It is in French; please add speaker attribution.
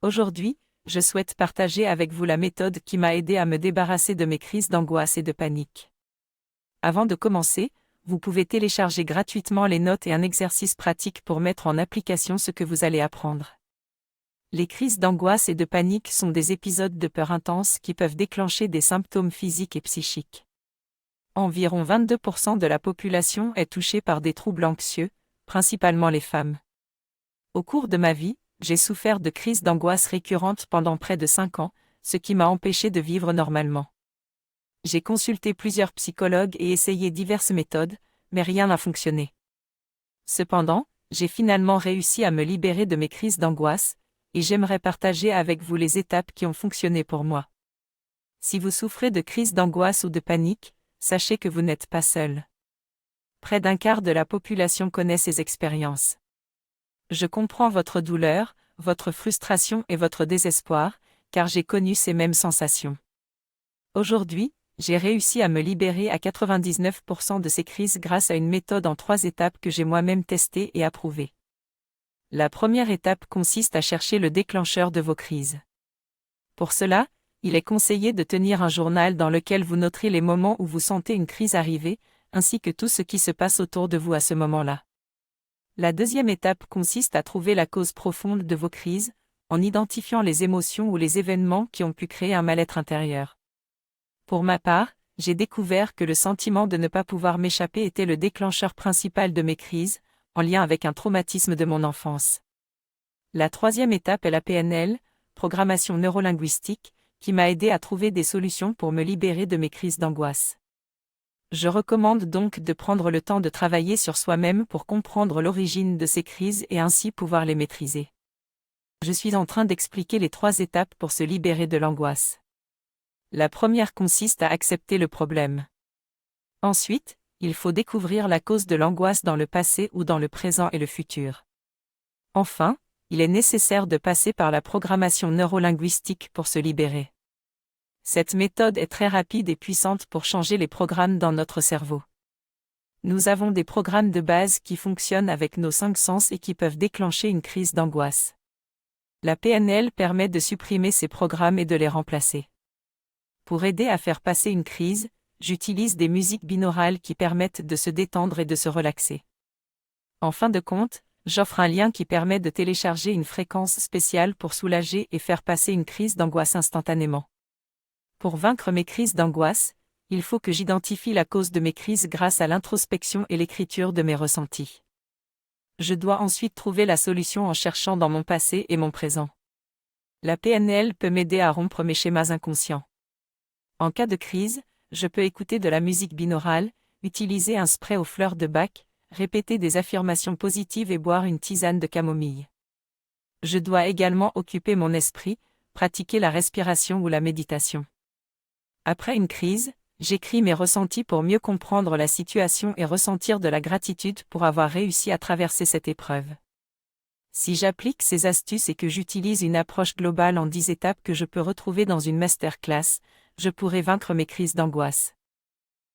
Speaker 1: Aujourd'hui, je souhaite partager avec vous la méthode qui m'a aidé à me débarrasser de mes crises d'angoisse et de panique. Avant de commencer, vous pouvez télécharger gratuitement les notes et un exercice pratique pour mettre en application ce que vous allez apprendre. Les crises d'angoisse et de panique sont des épisodes de peur intense qui peuvent déclencher des symptômes physiques et psychiques. Environ 22% de la population est touchée par des troubles anxieux, principalement les femmes. Au cours de ma vie, j'ai souffert de crises d'angoisse récurrentes pendant près de 5 ans, ce qui m'a empêché de vivre normalement. J'ai consulté plusieurs psychologues et essayé diverses méthodes, mais rien n'a fonctionné. Cependant, j'ai finalement réussi à me libérer de mes crises d'angoisse, et j'aimerais partager avec vous les étapes qui ont fonctionné pour moi. Si vous souffrez de crises d'angoisse ou de panique, sachez que vous n'êtes pas seul. Près d'un quart de la population connaît ces expériences. Je comprends votre douleur, votre frustration et votre désespoir, car j'ai connu ces mêmes sensations. Aujourd'hui, j'ai réussi à me libérer à 99% de ces crises grâce à une méthode en 3 étapes que j'ai moi-même testée et approuvée. La première étape consiste à chercher le déclencheur de vos crises. Pour cela, il est conseillé de tenir un journal dans lequel vous noterez les moments où vous sentez une crise arriver, ainsi que tout ce qui se passe autour de vous à ce moment-là. La deuxième étape consiste à trouver la cause profonde de vos crises, en identifiant les émotions ou les événements qui ont pu créer un mal-être intérieur. Pour ma part, j'ai découvert que le sentiment de ne pas pouvoir m'échapper était le déclencheur principal de mes crises, en lien avec un traumatisme de mon enfance. La troisième étape est la PNL, programmation neurolinguistique, qui m'a aidé à trouver des solutions pour me libérer de mes crises d'angoisse. Je recommande donc de prendre le temps de travailler sur soi-même pour comprendre l'origine de ces crises et ainsi pouvoir les maîtriser. Je suis en train d'expliquer les 3 étapes pour se libérer de l'angoisse. La première consiste à accepter le problème. Ensuite, il faut découvrir la cause de l'angoisse dans le passé ou dans le présent et le futur. Enfin, il est nécessaire de passer par la programmation neurolinguistique pour se libérer. Cette méthode est très rapide et puissante pour changer les programmes dans notre cerveau. Nous avons des programmes de base qui fonctionnent avec nos 5 sens et qui peuvent déclencher une crise d'angoisse. La PNL permet de supprimer ces programmes et de les remplacer. Pour aider à faire passer une crise, j'utilise des musiques binaurales qui permettent de se détendre et de se relaxer. En fin de compte, j'offre un lien qui permet de télécharger une fréquence spéciale pour soulager et faire passer une crise d'angoisse instantanément. Pour vaincre mes crises d'angoisse, il faut que j'identifie la cause de mes crises grâce à l'introspection et l'écriture de mes ressentis. Je dois ensuite trouver la solution en cherchant dans mon passé et mon présent. La PNL peut m'aider à rompre mes schémas inconscients. En cas de crise, je peux écouter de la musique binaurale, utiliser un spray aux fleurs de bac, répéter des affirmations positives et boire une tisane de camomille. Je dois également occuper mon esprit, pratiquer la respiration ou la méditation. Après une crise, j'écris mes ressentis pour mieux comprendre la situation et ressentir de la gratitude pour avoir réussi à traverser cette épreuve. Si j'applique ces astuces et que j'utilise une approche globale en 10 étapes que je peux retrouver dans une masterclass, je pourrai vaincre mes crises d'angoisse.